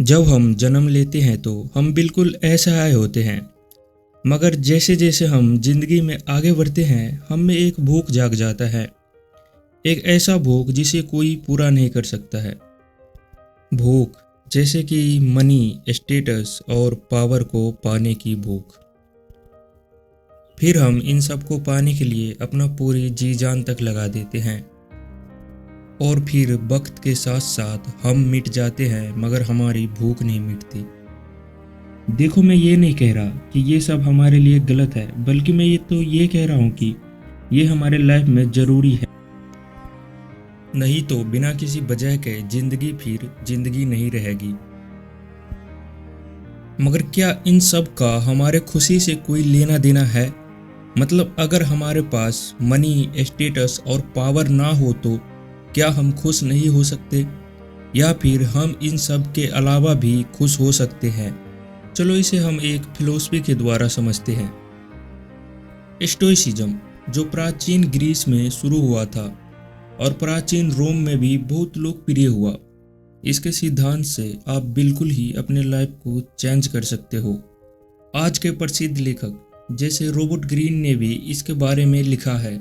जब हम जन्म लेते हैं तो हम बिल्कुल असहाय होते हैं, मगर जैसे जैसे हम जिंदगी में आगे बढ़ते हैं हम में एक भूख जाग जाता है। एक ऐसा भूख जिसे कोई पूरा नहीं कर सकता है। भूख जैसे कि मनी, स्टेटस और पावर को पाने की भूख। फिर हम इन सब को पाने के लिए अपना पूरी जी जान तक लगा देते हैं और फिर वक्त के साथ साथ हम मिट जाते हैं, मगर हमारी भूख नहीं मिटती। देखो, मैं ये नहीं कह रहा कि ये सब हमारे लिए गलत है, बल्कि मैं ये कह रहा हूँ कि ये हमारे लाइफ में ज़रूरी है। नहीं तो बिना किसी वजह के जिंदगी फिर जिंदगी नहीं रहेगी। मगर क्या इन सब का हमारे खुशी से कोई लेना देना है? मतलब अगर हमारे पास मनी, स्टेटस और पावर ना हो तो क्या हम खुश नहीं हो सकते, या फिर हम इन सब के अलावा भी खुश हो सकते हैं? चलो इसे हम एक फिलॉसफी के द्वारा समझते हैं। स्टोइसिज्म, जो प्राचीन ग्रीस में शुरू हुआ था और प्राचीन रोम में भी बहुत लोकप्रिय हुआ। इसके सिद्धांत से आप बिल्कुल ही अपने लाइफ को चेंज कर सकते हो। आज के प्रसिद्ध लेखक जैसे रॉबर्ट ग्रीन ने भी इसके बारे में लिखा है।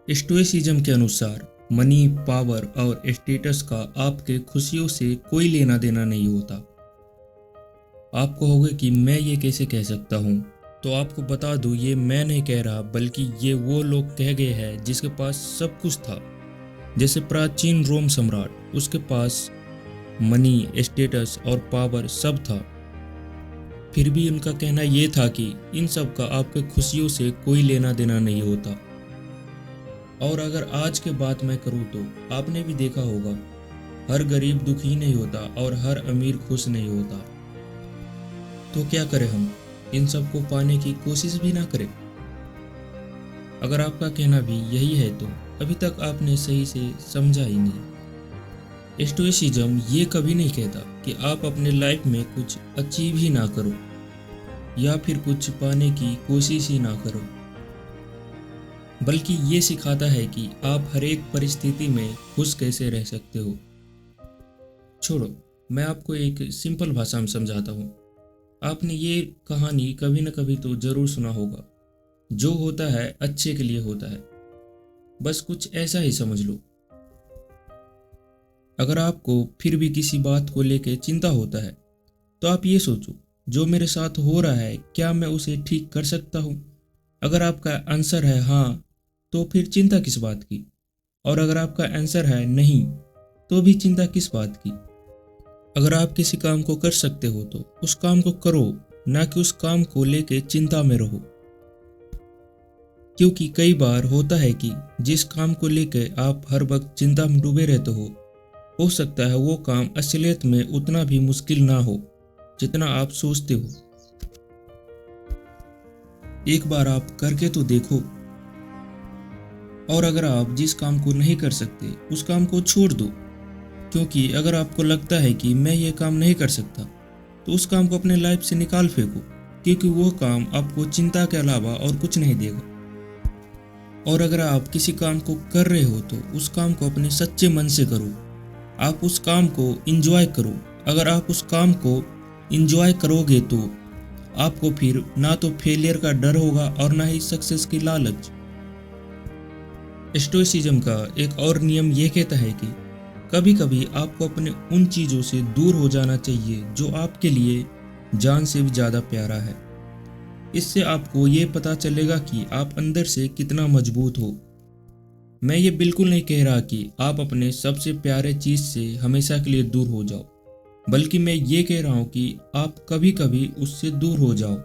स्टोइसिज्म के अनुसार मनी, पावर और स्टेटस का आपके खुशियों से कोई लेना देना नहीं होता। आप कहोगे कि मैं ये कैसे कह सकता हूँ? तो आपको बता दूँ, ये मैं नहीं कह रहा, बल्कि ये वो लोग कह गए हैं जिसके पास सब कुछ था। जैसे प्राचीन रोम सम्राट, उसके पास मनी, स्टेटस और पावर सब था, फिर भी उनका कहना ये था कि इन सब का आपके खुशियों से कोई लेना देना नहीं होता। और अगर आज के बात मैं करूँ तो आपने भी देखा होगा, हर गरीब दुखी नहीं होता और हर अमीर खुश नहीं होता। तो क्या करें हम? इन सब को पाने की कोशिश भी ना करें? अगर आपका कहना भी यही है तो अभी तक आपने सही से समझा ही नहीं। स्टोइसिज्म ये कभी नहीं कहता कि आप अपने लाइफ में कुछ अचीव ही ना करो या फिर कुछ पाने की कोशिश ही ना करो, बल्कि ये सिखाता है कि आप हर एक परिस्थिति में खुश कैसे रह सकते हो। छोड़ो, मैं आपको एक सिंपल भाषा में समझाता हूँ। आपने ये कहानी कभी न कभी तो जरूर सुना होगा, जो होता है अच्छे के लिए होता है, बस कुछ ऐसा ही समझ लो। अगर आपको फिर भी किसी बात को लेकर चिंता होता है तो आप ये सोचो, जो मेरे साथ हो रहा है क्या मैं उसे ठीक कर सकता हूँ? अगर आपका आंसर है हाँ, तो फिर चिंता किस बात की? और अगर आपका आंसर है नहीं, तो भी चिंता किस बात की? अगर आप किसी काम को कर सकते हो तो उस काम को करो, ना कि उस काम को लेके चिंता में रहो। क्योंकि कई बार होता है कि जिस काम को लेके आप हर वक्त चिंता में डूबे रहते हो सकता है वो काम असलियत में उतना भी मुश्किल ना हो जितना आप सोचते हो। एक बार आप करके तो देखो। और अगर आप जिस काम को नहीं कर सकते उस काम को छोड़ दो, क्योंकि अगर आपको लगता है कि मैं ये काम नहीं कर सकता तो उस काम को अपने लाइफ से निकाल फेंको, क्योंकि वो काम आपको चिंता के अलावा और कुछ नहीं देगा। और अगर आप किसी काम को कर रहे हो तो उस काम को अपने सच्चे मन से करो। आप उस काम को इंजॉय करो। अगर आप उस काम को इंजॉय करोगे तो आपको फिर ना तो फेलियर का डर होगा और ना ही सक्सेस की लालच। स्टोइसिज्म का एक और नियम ये कहता है कि कभी कभी आपको अपने उन चीज़ों से दूर हो जाना चाहिए जो आपके लिए जान से भी ज़्यादा प्यारा है। इससे आपको ये पता चलेगा कि आप अंदर से कितना मजबूत हो। मैं ये बिल्कुल नहीं कह रहा कि आप अपने सबसे प्यारे चीज़ से हमेशा के लिए दूर हो जाओ, बल्कि मैं ये कह रहा हूँ कि आप कभी कभी उससे दूर हो जाओ,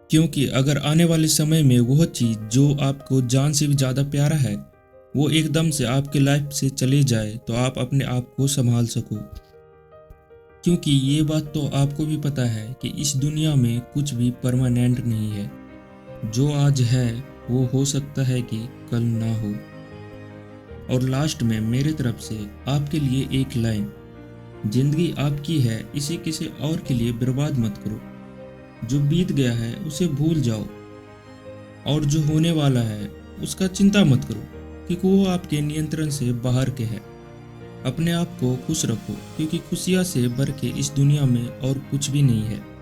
क्योंकि अगर आने वाले समय में वह चीज़ जो आपको जान से भी ज़्यादा प्यारा है वो एकदम से आपके लाइफ से चले जाए तो आप अपने आप को संभाल सको। क्योंकि ये बात तो आपको भी पता है कि इस दुनिया में कुछ भी परमानेंट नहीं है। जो आज है वो हो सकता है कि कल ना हो। और लास्ट में मेरे तरफ से आपके लिए एक लाइन, जिंदगी आपकी है, इसे किसी और के लिए बर्बाद मत करो। जो बीत गया है उसे भूल जाओ और जो होने वाला है उसका चिंता मत करो, क्योंकि वो आपके नियंत्रण से बाहर के है। अपने आप को खुश रखो, क्योंकि खुशियाँ से बढ़ के इस दुनिया में और कुछ भी नहीं है।